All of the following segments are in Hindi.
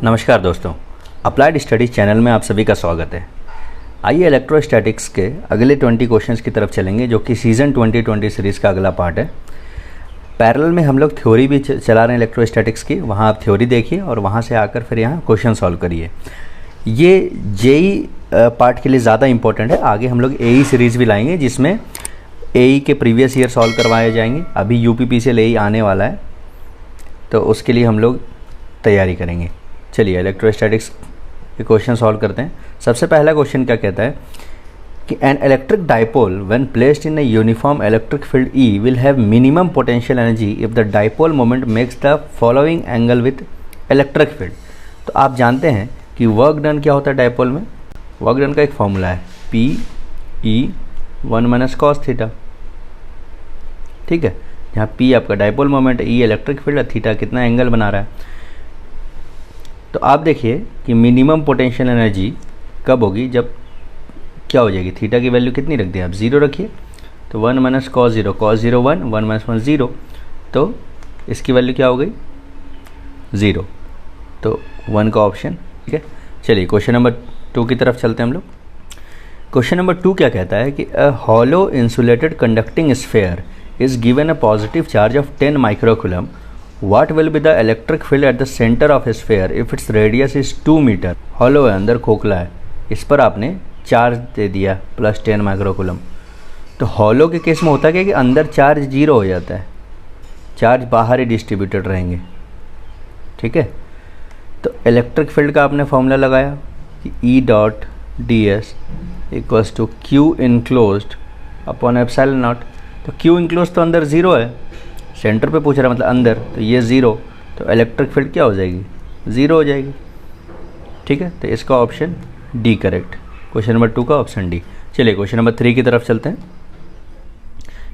नमस्कार दोस्तों, अप्लाइड स्टडीज़ चैनल में आप सभी का स्वागत है। आइए इलेक्ट्रोस्टैटिक्स के अगले 20 क्वेश्चंस की तरफ चलेंगे, जो कि सीज़न 2020 सीरीज़ का अगला पार्ट है। पैरेलल में हम लोग थ्योरी भी चला रहे हैं इलेक्ट्रोस्टैटिक्स की, वहाँ आप थ्योरी देखिए और वहाँ से आकर फिर यहाँ क्वेश्चन सॉल्व करिए। ये जेई पार्ट के लिए ज़्यादा इंपॉर्टेंट है। आगे हम लोग एई सीरीज़ भी लाएंगे, जिसमें एई के प्रीवियस ईयर सॉल्व करवाए जाएंगे। अभी यूपीपीसीएल एई आने वाला है, तो उसके लिए हम लोग तैयारी करेंगे। चलिए इलेक्ट्रोस्टैटिक्स के क्वेश्चन सॉल्व करते हैं। सबसे पहला क्वेश्चन क्या कहता है कि an electric dipole when placed in a uniform electric field E will have minimum potential energy if the dipole moment makes the following angle with electric field. तो आप जानते हैं कि वर्क डन क्या होता है डाइपोल में। वर्क डन का एक फॉर्मूला है पी ई 1 - cos थीटा। ठीक है, यहाँ पी आपका डाइपोल मोमेंट, ई इलेक्ट्रिक फील्ड, थीटा कितना एंगल बना रहा है। तो आप देखिए कि मिनिमम पोटेंशियल एनर्जी कब होगी, जब क्या हो जाएगी, थीटा की वैल्यू कितनी रख दी आप, 0 रखिए। तो 1 - cos 0, cos 0 1, 1 - 1 0, तो इसकी वैल्यू क्या हो गई 0। तो 1 का ऑप्शन। ठीक है, चलिए क्वेश्चन नंबर 2 की तरफ चलते हैं हम लोग। क्वेश्चन नंबर 2 क्या कहता है कि a hollow insulated conducting sphere is given a positive charge of 10 microcoulomb. What will be the electric field at the center of a sphere if its radius is 2 metre. Hollow है, अंदर खोखला है, इस पर आपने चार्ज दे दिया +10 माइक्रोकूलम। तो हॉलो के केस में होता क्या है कि अंदर चार्ज 0 हो जाता है, चार्ज बाहर ही डिस्ट्रीब्यूटेड रहेंगे। ठीक है, तो इलेक्ट्रिक फील्ड का आपने फॉर्मूला लगाया कि E.ds = Q enclosed upon epsilon not. तो Q enclosed तो अंदर 0 है, सेंटर पे पूछ रहा है मतलब अंदर, तो ये 0, तो इलेक्ट्रिक फील्ड क्या हो जाएगी 0 हो जाएगी। ठीक है, तो इसका option D correct. Question number 2 का ऑप्शन डी। चलिए क्वेश्चन नंबर 3 की तरफ चलते हैं।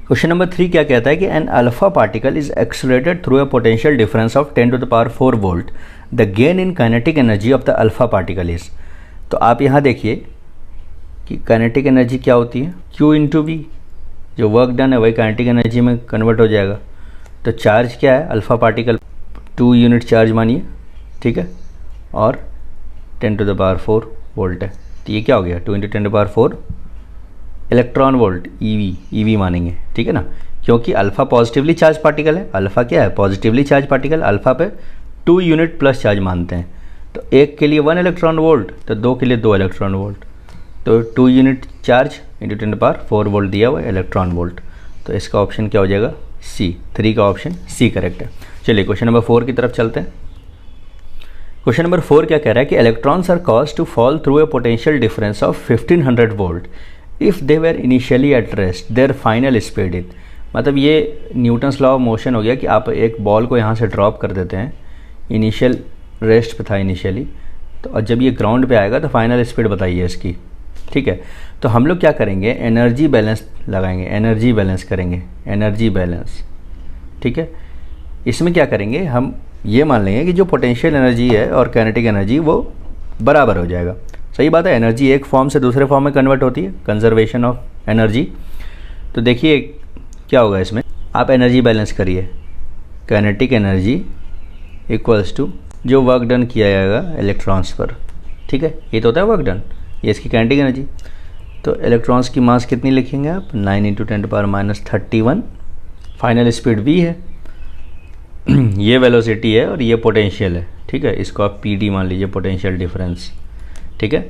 क्वेश्चन नंबर 3 क्या कहता है कि an alpha particle is accelerated through a potential difference of 10⁴ volt. The gain in kinetic energy of the alpha particle is. तो आप यहाँ देखिए कि काइनेटिक एनर्जी क्या होती है, Q × V। जो वर्क डन है वही काइनेटिक एनर्जी में कन्वर्ट हो जाएगा। तो चार्ज क्या है, अल्फ़ा पार्टिकल 2 यूनिट चार्ज मानिए। ठीक है, और 10⁴ वोल्ट है, तो ये क्या हो गया 2 × 10⁴ इलेक्ट्रॉन वोल्ट, ईवी मानेंगे। ठीक है ना, क्योंकि अल्फ़ा पॉजिटिवली चार्ज पार्टिकल है। अल्फ़ा क्या है, पॉजिटिवली चार्ज पार्टिकल। अल्फ़ा पे 2 यूनिट प्लस चार्ज मानते हैं, तो एक के लिए 1 इलेक्ट्रॉन वोल्ट, तो 2 के लिए 2 इलेक्ट्रॉन वोल्ट। तो 2 यूनिट चार्ज × 10⁴ वोल्ट दिया हुआ है, इलेक्ट्रॉन वोल्ट। तो इसका ऑप्शन क्या हो जाएगा सी। 3 का ऑप्शन सी करेक्ट है। चलिए क्वेश्चन नंबर 4 की तरफ चलते हैं। क्वेश्चन नंबर 4 क्या कह रहा है कि electrons are caused to fall through a potential difference of 1500 volt if they were initially at rest their final speed is. मतलब ये न्यूटन्स लॉ ऑफ मोशन हो गया कि आप एक बॉल को यहाँ से ड्रॉप कर देते हैं, इनिशियल रेस्ट पे था इनिशियली, तो और जब ये ग्राउंड पे आएगा तो फाइनल स्पीड बताइए इसकी। ठीक है, तो हम लोग क्या करेंगे, एनर्जी बैलेंस लगाएंगे, एनर्जी बैलेंस करेंगे, एनर्जी बैलेंस। ठीक है, इसमें क्या करेंगे, हम ये मान लेंगे कि जो पोटेंशियल एनर्जी है और काइनेटिक एनर्जी वो बराबर हो जाएगा। सही बात है, एनर्जी एक फॉर्म से दूसरे फॉर्म में कन्वर्ट होती है, कंजर्वेशन ऑफ एनर्जी। तो देखिए क्या होगा इसमें, आप एनर्जी बैलेंस करिए, काइनेटिक एनर्जी = जो वर्क डन किया जाएगा इलेक्ट्रॉन्स पर। ठीक है, ये तो होता है वर्क डन, ये इसकी काइनेटिक एनर्जी। तो इलेक्ट्रॉन्स की मास कितनी लिखेंगे आप, 9 × 10⁻31। फाइनल स्पीड v है, ये वेलोसिटी है और ये पोटेंशियल है। ठीक है, इसको आप PD मान लीजिए, पोटेंशियल डिफरेंस। ठीक है,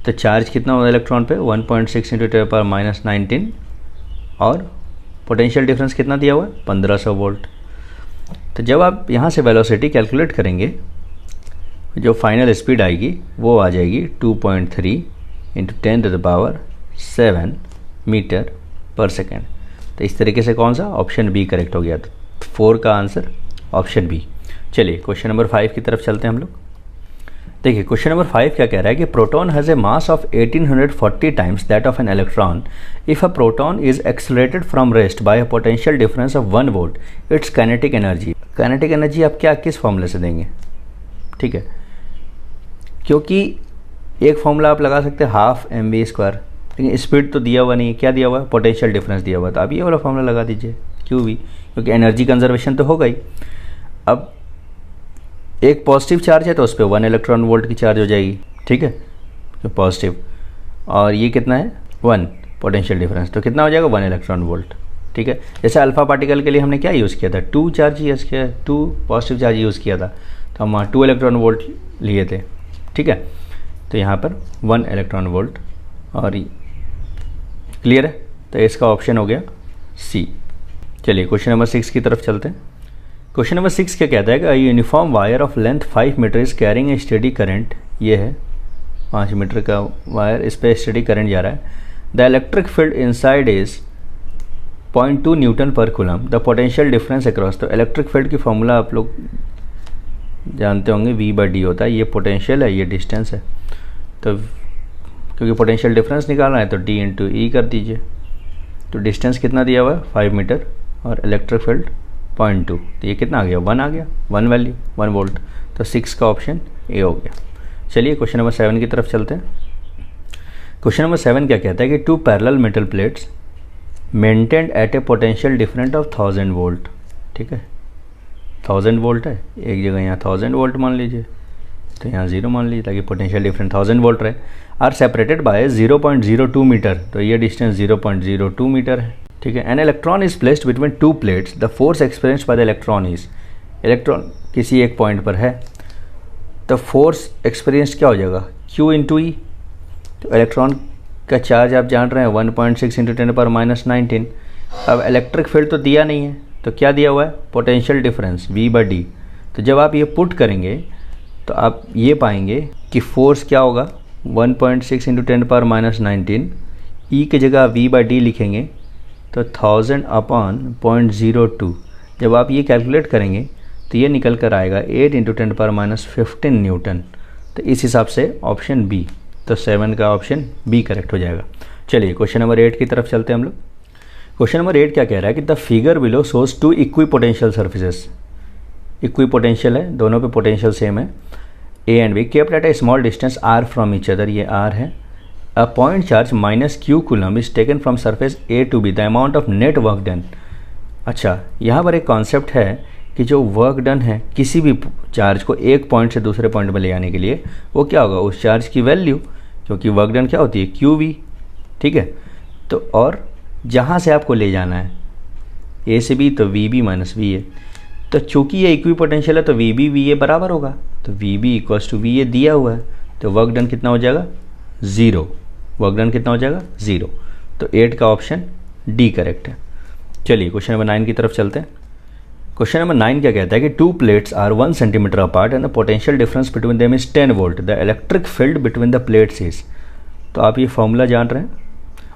तो चार्ज कितना होगा इलेक्ट्रॉन पे, 1.6 × 10⁻19, और पोटेंशियल डिफरेंस कितना दिया हुआ है, 1500 वोल्ट। तो जब आप यहाँ से वेलोसिटी कैलकुलेट करेंगे, जो फाइनल स्पीड आएगी वो आ जाएगी 2.3 × 10⁻7 मीटर पर सेकेंड। तो इस तरीके से कौन सा, ऑप्शन बी करेक्ट हो गया। तो 4 का आंसर ऑप्शन बी। चलिए क्वेश्चन नंबर 5 की तरफ चलते हैं हम लोग। देखिए क्वेश्चन नंबर 5 क्या कह रहा है कि proton has a mass of 1840 times that of an electron. If a proton is accelerated from rest by a potential difference of 1 volt, its kinetic energy. Kinetic energy आप क्या किस फॉर्मूले से देंगे। ठीक है, क्योंकि एक फॉर्मूला आप लगा सकते हैं 12 mv², लेकिन स्पीड तो दिया हुआ नहीं है, क्या दिया हुआ है, पोटेंशियल डिफरेंस दिया हुआ है। तो आप ये वाला फॉर्मूला लगा दीजिए QV, क्योंकि एनर्जी कंजर्वेशन तो होगा ही। अब एक पॉजिटिव चार्ज है तो उस पर 1 इलेक्ट्रॉन वोल्ट की चार्ज हो जाएगी, ठीक है, तो पॉजिटिव, और ये कितना है 1 पोटेंशियल डिफरेंस, तो कितना हो जाएगा 1 इलेक्ट्रॉन वोल्ट, ठीक है। जैसे अल्फा पार्टिकल के लिए हमने क्या यूज़ किया था, 2 चार्ज यूज़ किया, 2 पॉजिटिव चार्ज यूज़ किया था, तो हम वहाँ 2 इलेक्ट्रॉन वोल्ट लिए थे, ठीक है। तो यहाँ पर 1 इलेक्ट्रॉन वोल्ट, और क्लियर है, तो इसका ऑप्शन हो गया सी। चलिए क्वेश्चन नंबर 6 की तरफ चलते हैं। क्वेश्चन नंबर 6 क्या कहता है कि uniform wire of length 5 metre is carrying a steady current, ये है 5 मीटर का वायर, इस पर स्टेडी करंट जा रहा है। The electric field inside is 0.2 newton per coulomb, the potential difference across. तो इलेक्ट्रिक फील्ड की फॉर्मूला आप लोग जानते होंगे, V/d होता है, ये पोटेंशियल है, ये डिस्टेंस है, तो क्योंकि पोटेंशियल डिफरेंस निकालना है तो D × E कर दीजिए। तो डिस्टेंस कितना दिया हुआ है 5 मीटर, और इलेक्ट्रिक फील्ड 0.2, तो ये कितना आ गया 1 आ गया, 1 वैल्यू 1 वोल्ट, तो 6 का ऑप्शन ए हो गया। चलिए क्वेश्चन नंबर 7 की तरफ चलते हैं। क्वेश्चन नंबर 7 क्या कहता है कि 2 parallel metal plates maintained eight A potential different of 1000 volt, ठीक है, 1000 वोल्ट है, एक जगह यहाँ 1000 वोल्ट मान लीजिए, तो यहाँ 0 मान लीजिए ताकि पोटेंशियल डिफरेंट 1000 वोल्ट रहे, आर सेपरेटेड बाय 0.02 मीटर, तो ये डिस्टेंस 0.02 मीटर है, ठीक है। An electron is placed between 2 plates, the force experienced by the electron is, electron किसी एक पॉइंट पर है, तो फोर्स एक्सपीरियंस क्या हो जाएगा Q × E, तो इलेक्ट्रॉन का चार्ज आप जान रहे हैं 1.6 × 10⁻19। अब इलेक्ट्रिक फील्ड तो दिया नहीं है, तो क्या दिया हुआ है पोटेंशियल डिफरेंस V/d, तो जब आप ये पुट करेंगे तो आप ये पाएंगे कि फोर्स क्या होगा 1.6 × 10⁻19, E की जगह V/d लिखेंगे तो 1000/0.02, जब आप ये कैलकुलेट करेंगे तो ये निकल कर आएगा 8 × 10⁻15 न्यूटन, तो इस हिसाब से ऑप्शन बी, तो 7 का ऑप्शन बी करेक्ट हो जाएगा। चलिए क्वेश्चन नंबर 8 की तरफ चलते हैं हम लोग। क्वेश्चन नंबर 8 क्या कह रहा है कि the figure below shows 2 equipotential surfaces, equipotential है, दोनों पे पोटेंशियल सेम है, A and B, kept at a small distance r from each other, ये आर है। A point charge -q coulomb is taken from surface A to B, the amount of net work done. अच्छा, यहाँ पर एक कॉन्सेप्ट है कि जो वर्क डन है किसी भी चार्ज को एक पॉइंट से दूसरे पॉइंट में ले जाने के लिए, वो क्या होगा उस चार्ज की वैल्यू, क्योंकि वर्क डन क्या होती है QV, ठीक है। तो और जहाँ से आपको ले जाना है A से B, तो VB - VA, तो चूँकि ये इक्वी पोटेंशियल है तो VB VA बराबर होगा, तो VB = VA दिया हुआ है, तो वर्क डन कितना हो जाएगा 0, वर्क डन कितना हो जाएगा 0, तो 8 का ऑप्शन डी करेक्ट है। चलिए क्वेश्चन नंबर 9 की तरफ चलते हैं। क्वेश्चन नंबर 9 क्या कहता है कि 2 plates are 1 centimetre apart and the potential difference between them is 10 volt, the electric field between the plates is. तो आप ये फॉर्मूला जान रहे हैं,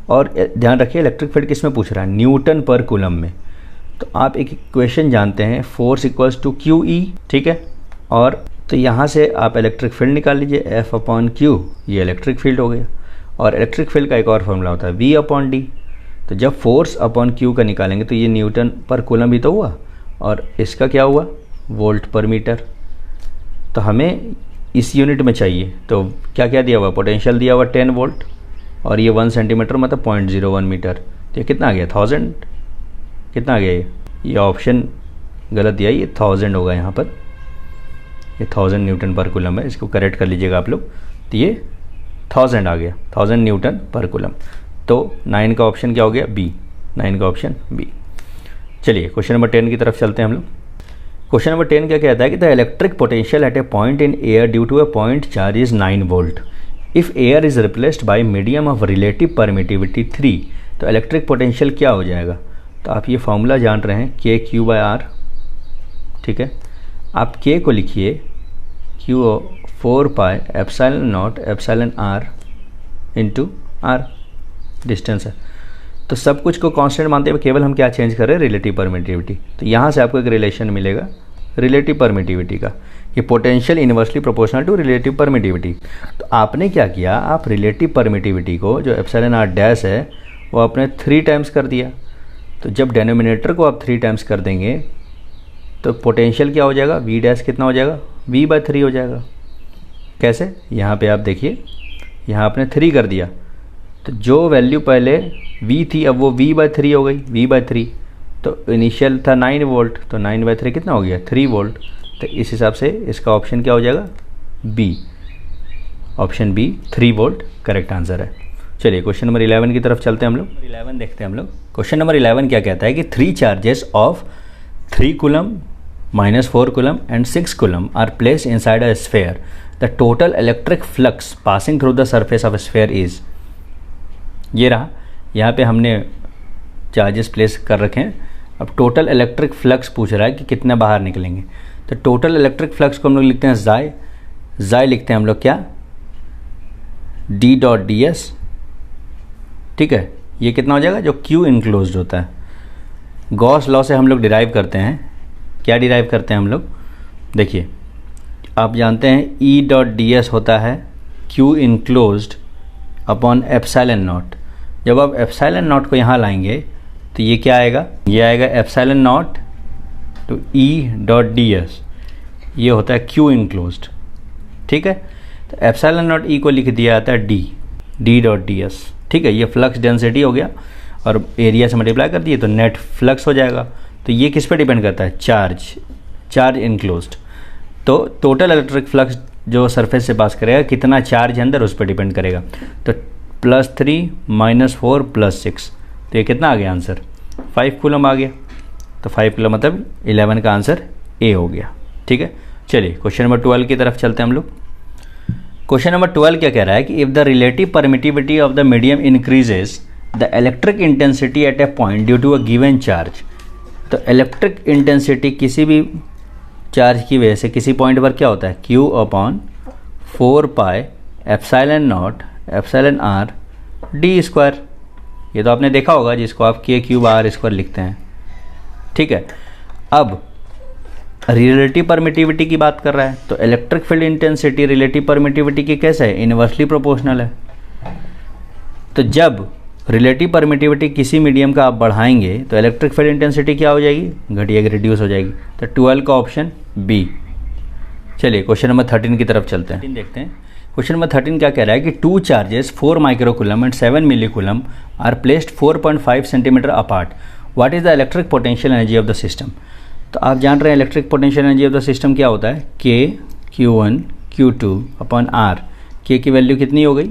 और ध्यान रखिए इलेक्ट्रिक फील्ड किस में पूछ रहा है, न्यूटन पर कूलम में। तो आप एक इक्वेशन जानते हैं, फोर्स = QE, ठीक है, और तो यहाँ से आप इलेक्ट्रिक फील्ड निकाल लीजिए, F/Q, ये इलेक्ट्रिक फील्ड हो गया। और इलेक्ट्रिक फील्ड का एक और फॉर्मूला होता है V/d, तो जब फोर्स अपॉन Q का निकालेंगे तो ये न्यूटन पर कूलम भी तो हुआ, और इसका क्या हुआ वोल्ट पर मीटर, तो हमें इस यूनिट में चाहिए। तो क्या क्या दिया हुआ, पोटेंशियल दिया हुआ 10 वोल्ट, और ये 1 सेंटीमीटर मतलब 0.01 मीटर, तो ये कितना आ गया 1000, कितना आ गया ये ऑप्शन गलत दिया, ये 1000 होगा यहाँ पर, ये 1000 न्यूटन पर कूलम है, इसको करेक्ट कर लीजिएगा आप लोग, तो ये 1000 आ गया, 1000 न्यूटन पर कूलम। तो 9 का ऑप्शन क्या हो गया बी, 9 का ऑप्शन बी। चलिए क्वेश्चन नंबर 10 की तरफ चलते हैं हम लोग। क्वेश्चन नंबर 10 क्या कहता है कि the electric potential at a point in air due to a point charge is 9 volt, if air is replaced by medium of relative permittivity 3, तो इलेक्ट्रिक पोटेंशियल क्या हो जाएगा। तो आप ये फॉर्मूला जान रहे हैं KQ/R, ठीक है। आप K को लिखिए Q 4πε0 εr into R, distance है, तो सब कुछ को कांस्टेंट मानते हुए केवल हम क्या चेंज कर रहे हैं रिलेटिव परमिटिविटी। तो यहाँ से आपको एक रिलेशन मिलेगा रिलेटिव परमिटिविटी का, ये potential inversely proportional to relative permittivity. तो आपने क्या किया, आप रिलेटिव परमिटिविटी को जो εr' है वो आपने 3 टाइम्स कर दिया, तो जब डेनोमिनेटर को आप 3 टाइम्स कर देंगे तो पोटेंशियल क्या हो जाएगा V' कितना हो जाएगा V/3 हो जाएगा। कैसे, यहाँ पे आप देखिए, यहाँ आपने 3 कर दिया, तो जो वैल्यू पहले V थी अब वो V/3 हो गई, V/3, तो इनिशियल था 9 वोल्ट, तो 9/3 कितना हो गया 3 वोल्ट, तो इस हिसाब से इसका ऑप्शन क्या हो जाएगा, B, option B 3 volt correct answer है। चलिए क्वेश्चन नंबर 11 की तरफ चलते हैं हम लोग। 11 देखते हैं हम लोग। क्वेश्चन नंबर 11 क्या कहता है कि 3 charges of 3 coulomb, -4 coulomb and 6 coulomb are placed inside a sphere, the total electric flux passing through the surface of sphere is. ये रहा, यहाँ पे हमने चार्जेस प्लेस कर रखे हैं। अब टोटल इलेक्ट्रिक फ्लक्स पूछ रहा है कि कितने बाहर निकलेंगे। तो टोटल इलेक्ट्रिक फ्लक्स को हम लोग लिखते हैं जाई लिखते हैं हम लोग क्या, D.ds, ठीक है। ये कितना हो जाएगा, जो Q इनक्लोज्ड होता है। गॉस लॉ से हम लोग डिराइव करते हैं, क्या डिराइव करते हैं हम लोग, देखिए आप जानते हैं E.ds होता है Q enclosed upon epsilon not. जब आप एप्सिलॉन नॉट को यहाँ लाएंगे तो ये क्या आएगा, ये आएगा एप्सिलॉन नॉट तो E.ds, ये होता है Q इनक्लोज्ड, ठीक है। तो एप्सिलॉन नॉट E को लिख दिया जाता है D.ds, ठीक है। ये फ्लक्स डेंसिटी हो गया और एरिया से मल्टीप्लाई कर दिए तो नेट फ्लक्स हो जाएगा। तो ये किस पे डिपेंड करता है, चार्ज इनक्लोज्ड। तो टोटल इलेक्ट्रिक फ्लक्स जो सरफेस से पास करेगा, कितना चार्ज है अंदर, उस पर डिपेंड करेगा। तो +3 -4 +6, तो ये कितना आ गया आंसर, 5 कूलम आ गया। तो 5 कूलम मतलब 11 का आंसर ए हो गया, ठीक है। चलिए क्वेश्चन नंबर 12 की तरफ चलते हैं हम लोग। क्वेश्चन नंबर 12 क्या कह रहा है कि if the relative permittivity of the medium increases the electric intensity at a point due to a given charge. तो इलेक्ट्रिक इंटेंसिटी किसी भी चार्ज की वजह से किसी पॉइंट पर क्या होता है, Q/4π epsilon not epsilon r d²। ये तो आपने देखा होगा, जिसको आप K3r² लिखते हैं, ठीक है। अब रिलेटिव परमिटिविटी की बात कर रहा है, तो electric field intensity relative permittivity की कैसे है, इनवर्सली प्रोपोर्शनल है। तो जब रिलेटिव परमिटिविटी किसी मीडियम का आप बढ़ाएंगे तो इलेक्ट्रिक फील्ड इंटेंसिटी क्या हो जाएगी, घटिएगी, रिड्यूस हो जाएगी। तो 12 का ऑप्शन बी। चलिए क्वेश्चन नंबर 13 की तरफ चलते हैं, देखते हैं। क्वेश्चन नंबर 13 क्या कह रहा है कि 2 charges 4 microcoulomb and 7 millicoulomb are placed 4.5 centimetre apart, what is the electric potential energy of the system. तो आप जान रहे हैं electric potential energy of the system क्या होता है, K/Q1 Q2 upon R। K की वैल्यू कितनी हो गई,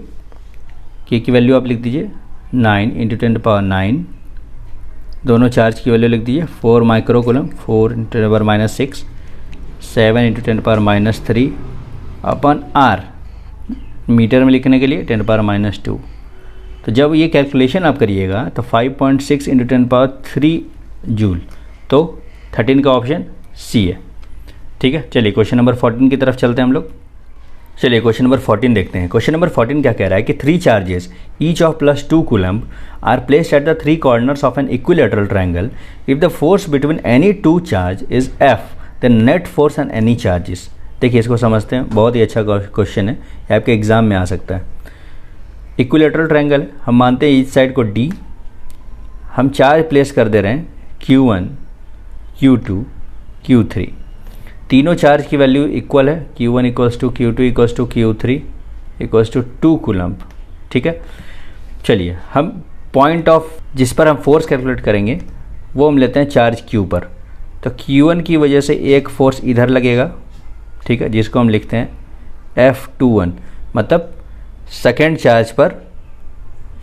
K की वैल्यू आप लिख दीजिए 9 × 10⁻9, दोनों चार्ज की वैल्यू लिख दीजिए 4 माइक्रोकूलम 4 × 10⁻6 7 × 10⁻3 अपॉन R, मीटर में लिखने के लिए 10⁻²। तो जब ये कैलकुलेशन आप करिएगा तो 5.6 × 10⁻3 जूल। तो 13 का ऑप्शन सी है, ठीक है। चलिए क्वेश्चन नंबर 14 की तरफ चलते हैं हम लोग। चलिए क्वेश्चन नंबर 14 देखते हैं। क्वेश्चन नंबर 14 क्या कह रहा है कि 3 charges each of +2 coulomb are placed at the 3 corners of an equilateral triangle. If the force between any 2 charge is F, then net force on any charges. देखिए इसको समझते हैं, बहुत ही अच्छा क्वेश्चन है, ये आपके एग्जाम में आ सकता है। इक्विलैटरल ट्रायंगल, हम मानते हैं ईच साइड को D, हम चार्ज प्लेस कर दे रहे हैं Q1 Q2 Q3, तीनों चार्ज की वैल्यू इक्वल है, Q1 = Q2 = Q3 = 2 कूलम, ठीक है। चलिए हम पॉइंट ऑफ जिस पर हम फोर्स कैलकुलेट करेंगे वो हम लेते हैं चार्ज Q पर। तो Q1 की वजह से एक फोर्स इधर लगेगा, ठीक है, जिसको हम लिखते हैं F21, मतलब सेकेंड चार्ज पर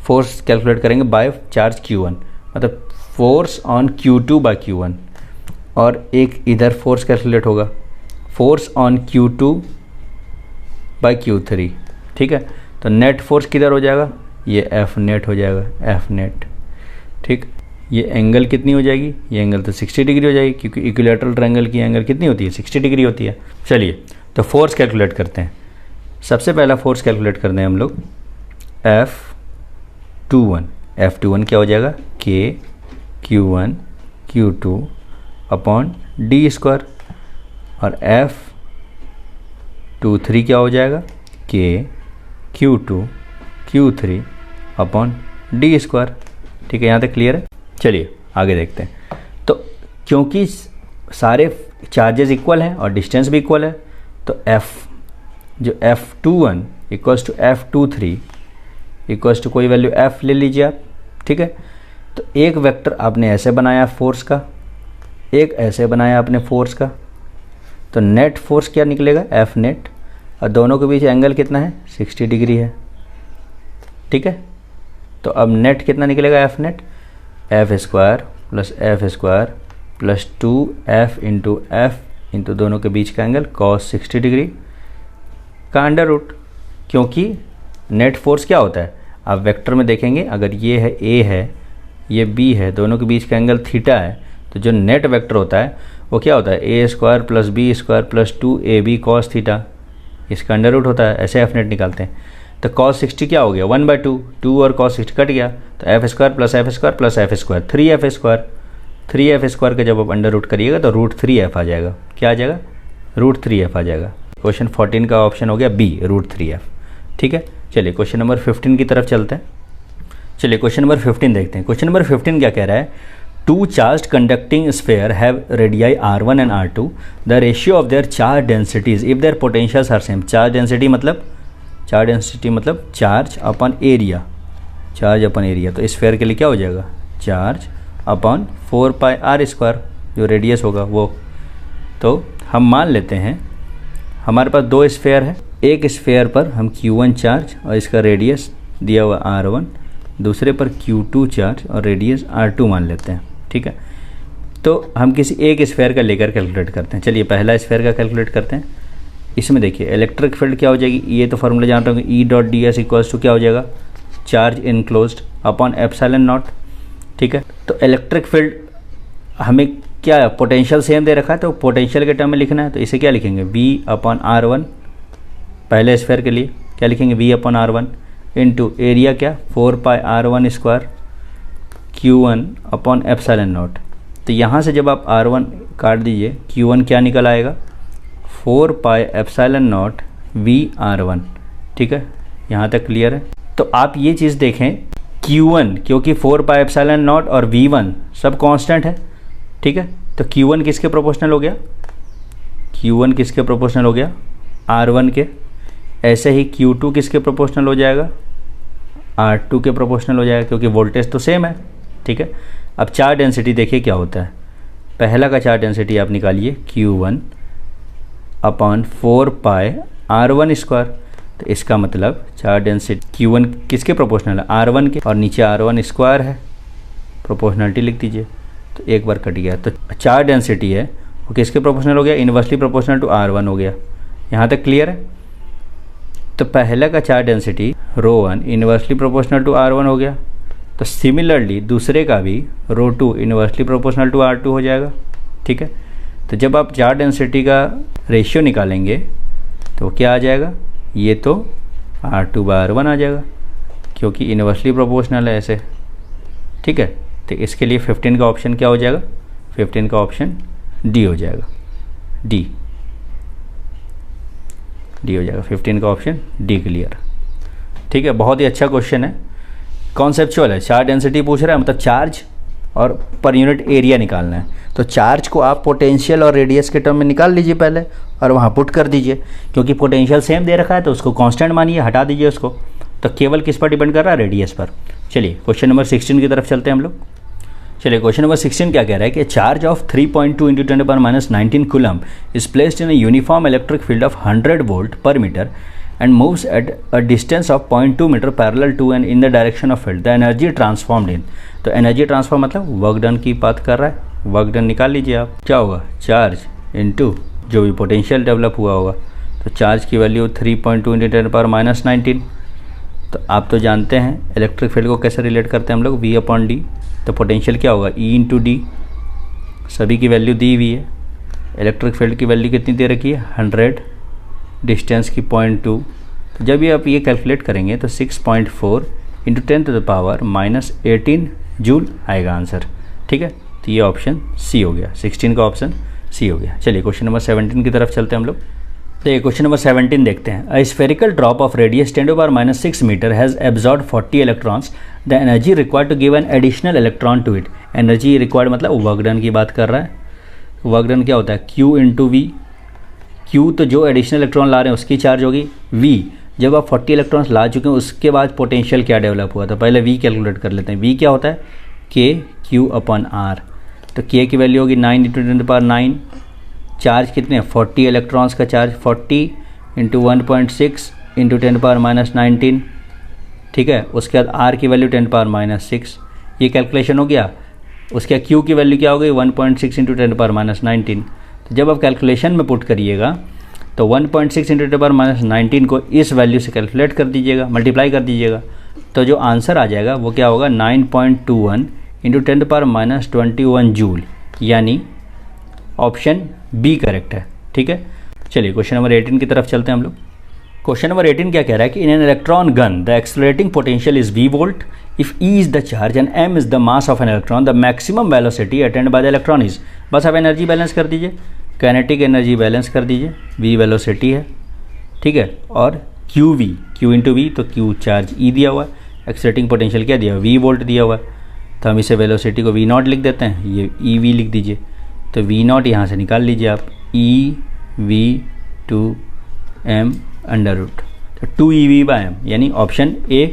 फोर्स कैलकुलेट करेंगे बाय चार्ज Q1, मतलब फोर्स ऑन Q2/Q1, और एक इधर फोर्स कैलकुलेट होगा फोर्स ऑन Q2/Q3, ठीक है। तो नेट फोर्स किधर हो जाएगा, ये F नेट हो जाएगा, F नेट, ठीक। ये एंगल कितनी हो जाएगी, ये एंगल तो 60 डिग्री हो जाएगी, क्योंकि इक्विलैटरल ट्रायंगल की एंगल कितनी होती है, 60 डिग्री होती है। चलिए तो फोर्स कैलकुलेट करते हैं। सबसे पहला फोर्स कैलकुलेट करते हैं हम लोग F21 क्या हो जाएगा, K/Q1 Q2 अपॉन D², और F23 क्या हो जाएगा, K/Q2 Q3 अपॉन D², ठीक है। यहाँ तक क्लियर है। चलिए आगे देखते हैं। तो क्योंकि सारे चार्जेस इक्वल हैं और डिस्टेंस भी इक्वल है, तो जो F21 = F23 = कोई वैल्यू F ले लीजिए आप, ठीक है। तो एक वेक्टर आपने ऐसे बनाया फोर्स का, एक ऐसे बनाया आपने फोर्स का, तो नेट फोर्स क्या निकलेगा, एफ नेट, और दोनों के बीच एंगल कितना है, 60 डिग्री है। ठीक है, तो अब नेट कितना निकलेगा, F net, F square plus 2f into F into दोनों के बीच का एंगल कॉस 60 डिग्री का अंडर रूट, क्योंकि नेट फोर्स क्या होता है, आप वेक्टर में देखेंगे, अगर ये है a है, ये b है, दोनों के बीच का एंगल थीटा है, तो जो नेट वेक्टर होता है वो क्या होता है, a square plus b square plus 2ab cos theta, इसका अंडर रूट होता है, ऐसे एफ नेट निकालते हैं। तो कॉस 60 क्या हो गया, 1/2, 2 और कॉस 60 कट गया, तो F square plus F square plus F square 3f square का जब आप अंडर रूट करिएगा तो √3f आ जाएगा। क्या आ जाएगा, √3f आ जाएगा। क्वेश्चन 14 का ऑप्शन हो गया बी, √3f। ठीक है, चलिए क्वेश्चन नंबर 15 की तरफ चलते हैं। चलिए क्वेश्चन नंबर 15 देखते हैं। क्वेश्चन नंबर 15 क्या कह रहा है, 2 charge conducting sphere have radii r1 and r2, the ratio of their charge densities if their potentials are same. Charge density मतलब चार्ज अपन एरिया, तो स्फेयर के लिए क्या हो जाएगा, चार्ज अपॉन 4πr², जो रेडियस होगा वो। तो हम मान लेते हैं हमारे पास 2 स्फेयर है, एक स्फेयर पर हम q1 चार्ज और इसका रेडियस दिया हुआ r1, दूसरे पर q2 चार्ज और रेडियस r2 मान लेते हैं। ठीक है, तो हम किसी एक स्फेयर का लेकर कैलकुलेट करते हैं। चलिए पहला स्फेयर का कैलकुलेट करते हैं। इसमें देखिए इलेक्ट्रिक फील्ड क्या हो जाएगी, ये तो फॉर्मूला जान रहे होंगे, E.ds इक्वल्स टू क्या हो जाएगा, charge enclosed upon epsilon not. ठीक है, तो इलेक्ट्रिक फील्ड हमें क्या पोटेंशियल सेम दे रखा है, तो पोटेंशियल के टर्म में लिखना है, तो इसे क्या लिखेंगे, V/r1, पहले स्फेयर के लिए क्या लिखेंगे, V/r1 इंटू एरिया क्या 4πr1² Q1 upon epsilon not. तो यहाँ से जब आप r1 काट दीजिए, Q1 क्या निकल आएगा, 4πε0 VR1। ठीक है, यहाँ तक क्लियर है। तो आप ये चीज़ देखें, Q1 क्योंकि 4πε0 और V1 सब कांस्टेंट है। ठीक है, तो Q1 किसके प्रोपोर्शनल हो गया, Q1 किसके प्रोपोर्शनल हो गया, R1 के। ऐसे ही Q2 किसके प्रोपोर्शनल हो जाएगा, R2 के प्रोपोर्शनल हो जाएगा, क्योंकि वोल्टेज तो सेम है। ठीक है, अब चार्ज डेंसिटी देखिए क्या होता है। पहला का चार्ज डेंसिटी आप निकालिए, Q1 अपॉन 4πr1²। तो इसका मतलब चार्ज डेंसिटी Q1 किसके प्रोपोर्शनल है, R1 के, और नीचे R1² है, प्रोपोर्शनलिटी लिख दीजिए। तो एक बार कट गया, तो चार्ज डेंसिटी है वो किसके प्रोपोर्शनल हो गया, इनवर्सली प्रोपोर्शनल टू R1 हो गया। यहाँ तक क्लियर है। तो पहला का charge density ρ1 inversely proportional to R1 हो गया, तो सिमिलरली दूसरे का भी ρ2 इनवर्सली प्रोपोर्शनल टू R2 हो जाएगा। ठीक है, तो जब आप चार्ज डेंसिटी का रेशियो निकालेंगे तो क्या आ जाएगा, ये तो R2/R1 आ जाएगा, क्योंकि इनवर्सली प्रोपोर्शनल है ऐसे। ठीक है, तो इसके लिए 15 का ऑप्शन क्या हो जाएगा, 15 का ऑप्शन डी हो जाएगा, डी हो जाएगा, 15 का ऑप्शन डी क्लियर। ठीक है, बहुत ही अच्छा क्वेश्चन है, कॉन्सेप्चुअल है। चार्ज डेंसिटी पूछ रहा है, मतलब चार्ज और पर यूनिट एरिया निकालना है। तो चार्ज को आप पोटेंशियल और रेडियस के टर्म में निकाल लीजिए पहले, और वहाँ पुट कर दीजिए, क्योंकि पोटेंशियल सेम दे रखा है तो उसको कांस्टेंट मानिए, हटा दीजिए उसको। तो केवल किस पर डिपेंड कर रहा है, रेडियस पर। चलिए क्वेश्चन नंबर 16 की तरफ चलते हैं हम लोग। चलिए क्वेश्चन नंबर 16 क्या कह रहा है कि charge of 3.2 × 10⁻19 coulomb is placed in a uniform electric field of 100 volt per metre and moves at a distance of 0.2 metre parallel to and in the direction of field, the energy transformed in। तो एनर्जी ट्रांसफॉर्म मतलब वर्क डन की बात कर रहा है। वर्क डन निकाल लीजिए आप, क्या होगा, चार्ज इनटू जो भी पोटेंशियल डेवलप हुआ होगा। तो चार्ज की वैल्यू 3.2 × 10⁻19। तो आप तो जानते हैं इलेक्ट्रिक फील्ड को कैसे रिलेट करते हैं हम लोग, V/d। तो पोटेंशियल क्या होगा, E/d, सभी की वैल्यू दी हुई है। इलेक्ट्रिक फील्ड की वैल्यू कितनी दे रखी है, 100, डिस्टेंस की 0.2। तो जब ये आप ये कैलकुलेट करेंगे तो 6.4 × 10⁻18 जूल आएगा आंसर। ठीक है, तो ये ऑप्शन सी हो गया, 16 का ऑप्शन सी हो गया। चलिए क्वेश्चन नंबर 17 की तरफ चलते हैं हम लोग। तो ये क्वेश्चन नंबर 17 देखते हैं। A spherical drop of radius 10⁻6 metre has absorb 40 electrons, the energy required to give an additional electron to it. Energy required मतलब वर्क डन की बात कर रहा है। वर्क डन क्या होता है, Q × V। Q तो जो एडिशनल इलेक्ट्रॉन ला रहे हैं उसकी चार्ज होगी, V जब आप 40 इलेक्ट्रॉन्स ला चुके हैं उसके बाद पोटेंशियल क्या डेवलप हुआ था, पहले V कैलकुलेट कर लेते हैं। V क्या होता है, K Q/R। तो K की वैल्यू होगी 9 × 10⁻9 चार्ज कितने हैं 40 इलेक्ट्रॉन्स का चार्ज 40 इंटू 1.6 इंटू 10⁻⁹, ठीक है। उसके बाद आर की वैल्यू 10⁻⁶, ये कैलकुलेशन हो गया। उसके बाद क्यू की वैल्यू क्या हो गई 1.6 इंटू 10⁻⁹। तो जब आप कैलकुलेशन में पुट करिएगा तो 1.6 इंटू 10⁻⁹ को इस वैल्यू से कैलकुलेट कर दीजिएगा, मल्टीप्लाई कर दीजिएगा, तो जो आंसर आ जाएगा वो क्या होगा 9.21 इंटू 10⁻21 जूल, यानी ऑप्शन बी करेक्ट है, ठीक है। चलिए क्वेश्चन नंबर 18 की तरफ चलते हैं हम लोग। क्वेश्चन नंबर 18 क्या कह रहा है कि in an electron gun the accelerating potential is v volt if e is the charge and m is the mass of an electron the maximum velocity attend by the electron is. बस आप एनर्जी बैलेंस कर दीजिए, काइनेटिक एनर्जी बैलेंस कर दीजिए, v वेलोसिटी है, ठीक है, और q इंटू वी, तो q चार्ज e दिया हुआ है, एक्सेलरेटिंग पोटेंशियल क्या दिया हुआ v वोल्ट दिया हुआ है, तो हम इसे वेलोसिटी को v0 लिख देते हैं, ये ev लिख दीजिए, तो v0 यहाँ से निकाल लीजिए आप, ev/m √, तो 2ev/m, यानी ऑप्शन ए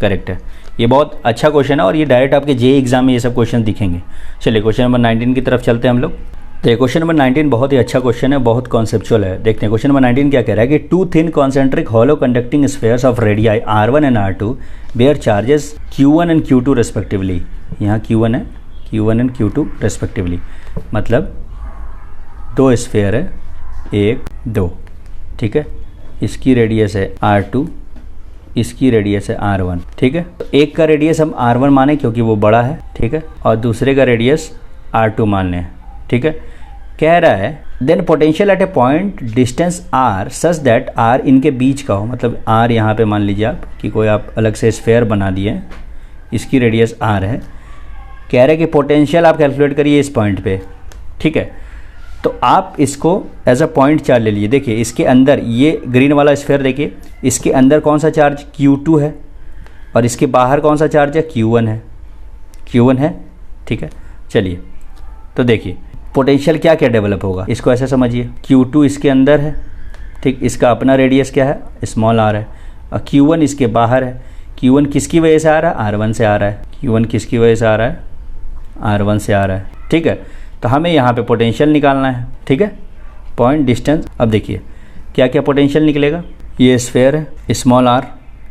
करेक्ट है। ये बहुत अच्छा क्वेश्चन है और ये डायरेक्ट आपके जे एग्जाम में ये सब क्वेश्चन दिखेंगे। चलिए क्वेश्चन नंबर 19 की तरफ चलते हैं हम लोग। तो क्वेश्चन नंबर 19 बहुत ही अच्छा क्वेश्चन है, बहुत कॉन्सेप्चुअल है। देखते हैं क्वेश्चन नंबर 19 क्या कह रहा है कि two thin concentric hollow conducting spheres of radii R1 and R2 bear charges Q1 and Q2 respectively. यहाँ Q1 एंड Q2 रेस्पेक्टिवली, मतलब दो स्फेयर है, 1 2, ठीक है। इसकी रेडियस है R2, इसकी रेडियस है R1, ठीक है। तो एक का रेडियस हम R1 माने क्योंकि वो बड़ा है, ठीक है, और दूसरे का रेडियस R2 मान लें, ठीक है। कह रहा है then potential at a point distance R such that R इनके बीच का हो, मतलब R यहाँ पे मान लीजिए आप कि कोई आप अलग से स्फेयर बना दिए, इसकी रेडियस R है। कह रहे कि पोटेंशियल आप कैलकुलेट करिए इस पॉइंट पे, ठीक है। तो आप इसको एज अ पॉइंट चार्ज ले लीजिए। देखिए इसके अंदर ये ग्रीन वाला स्फेयर देखिए, इसके अंदर कौन सा चार्ज Q2 है और इसके बाहर कौन सा चार्ज है Q1 है, ठीक है। चलिए तो देखिए पोटेंशियल क्या क्या डेवलप होगा, इसको ऐसे समझिए, Q2 इसके अंदर है, ठीक, इसका अपना रेडियस क्या है स्मॉल r है, और Q1 इसके बाहर है। Q1 किसकी वजह से आ रहा है R1 से आ रहा है, Q1 किसकी वजह से आ रहा है R1 से आ रहा है, ठीक है। तो हमें यहाँ पे पोटेंशियल निकालना है, ठीक है, पॉइंट डिस्टेंस। अब देखिए क्या क्या पोटेंशियल निकलेगा, ये स्फेयर है स्मॉल r,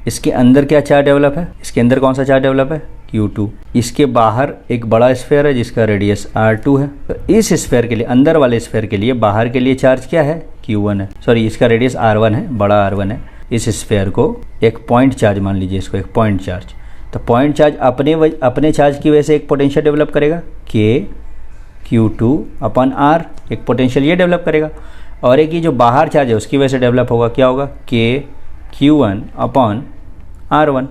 इसके अंदर क्या चार्ज डेवलप है, इसके अंदर कौन सा चार्ज डेवलप है Q2, इसके बाहर एक बड़ा स्फेयर है जिसका रेडियस R2 है। तो इस स्फेयर के लिए, अंदर वाले स्फेयर के लिए, बाहर के लिए चार्ज क्या है Q1 है, सॉरी इसका रेडियस R1 है, बड़ा R1 है। इस स्फेयर को एक पॉइंट चार्ज मान लीजिए, इसको एक पॉइंट चार्ज। तो पॉइंट चार्ज अपने चार्ज की वजह से एक पोटेंशियल डेवलप करेगा Q2/R, एक पोटेंशियल ये डेवलप करेगा, और एक ये जो बाहर चार्ज है उसकी वजह से डेवलप होगा, क्या होगा Q1/R1।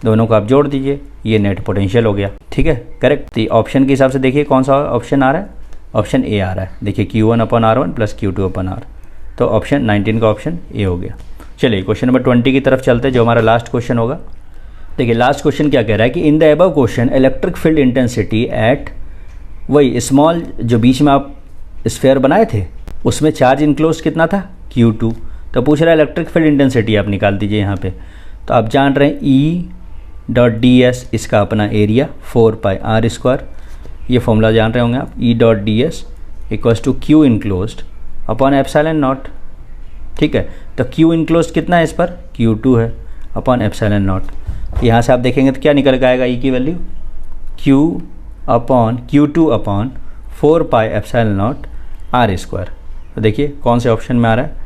दोनों को आप जोड़ दीजिए, ये नेट पोटेंशियल हो गया, ठीक है, करेक्ट। तो ऑप्शन के हिसाब से देखिए कौन सा ऑप्शन आ रहा है, ऑप्शन ए आ रहा है। देखिए Q1/R1 प्लस Q2/R, तो ऑप्शन 19 का ऑप्शन ए हो गया। चलिए क्वेश्चन नंबर 20 की तरफ चलते हैं, जो हमारा लास्ट क्वेश्चन होगा। देखिए लास्ट क्वेश्चन क्या कह रहा है कि in the above question electric field intensity at, वही स्मॉल जो बीच में आप स्फेयर बनाए थे उसमें चार्ज इनक्लोज कितना था Q2, तो पूछ रहा है इलेक्ट्रिक फील्ड इंटेंसिटी आप निकाल दीजिए यहाँ पे। तो आप जान रहे हैं E.ds इसका अपना एरिया 4πr², ये फॉर्मूला जान रहे होंगे आप, E.ds equals to Q enclosed upon ε0, ठीक है। तो Q इनक्लोज्ड कितना है इस पर Q2 है अपॉन ε0। यहाँ से आप देखेंगे तो क्या निकल के आएगा E की वैल्यू Q/Q2/4πε0r²। तो देखिए कौन से ऑप्शन में आ रहा है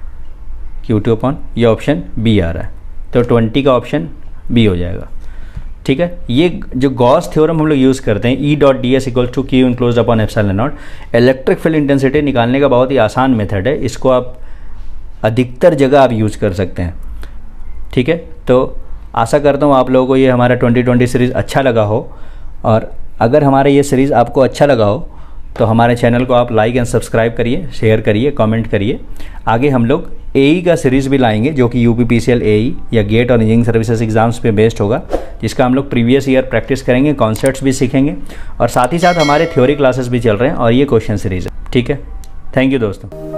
Q2/, ये ऑप्शन बी आ रहा है, तो 20 का ऑप्शन बी हो जाएगा, ठीक है। ये जो गॉस थ्योरम हम लोग यूज़ करते हैं E.ds equals to Q enclosed upon ε0, electric field intensity निकालने का बहुत ही आसान मेथड है, इसको आप अधिकतर जगह आप यूज़ कर सकते हैं, ठीक है। तो आशा करता हूँ आप लोगों को ये हमारा 2020 सीरीज़ अच्छा लगा हो, और अगर हमारा ये सीरीज़ आपको अच्छा लगा हो तो हमारे चैनल को आप लाइक एंड सब्सक्राइब करिए, शेयर करिए, कमेंट करिए। आगे हम लोग AE का सीरीज़ भी लाएंगे जो कि UPPCL AE या गेट और इंजीनियरिंग सर्विसेज एग्जाम्स पे बेस्ड होगा, जिसका हम लोग प्रीवियस ईयर प्रैक्टिस करेंगे, कॉन्सेप्ट्स भी सीखेंगे, और साथ ही साथ हमारे थ्योरी क्लासेस भी चल रहे हैं, और ये क्वेश्चन सीरीज़ है, ठीक है। थैंक यू दोस्तों।